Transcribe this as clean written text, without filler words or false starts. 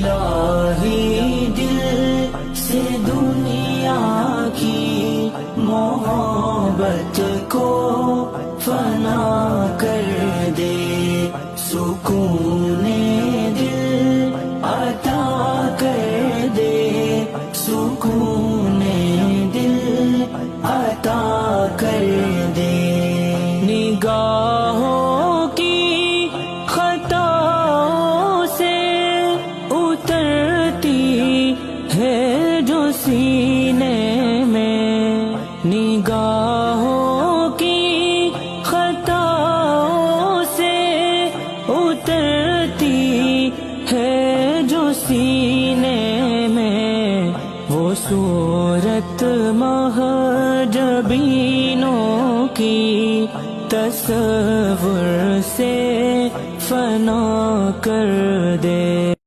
الہی دل سے دنیا کی محبت کو فنا کر دے، سکون دل عطا کر دے، سکون دل عطا کر دے۔ نگاہوں کی خطاؤں سے اترتی ہے جو سینے میں، نگاہوں کی خطاؤں سے اترتی ہے جو سینے میں، وہ صورت مہجبینوں کی تصور سے فنا کر دے۔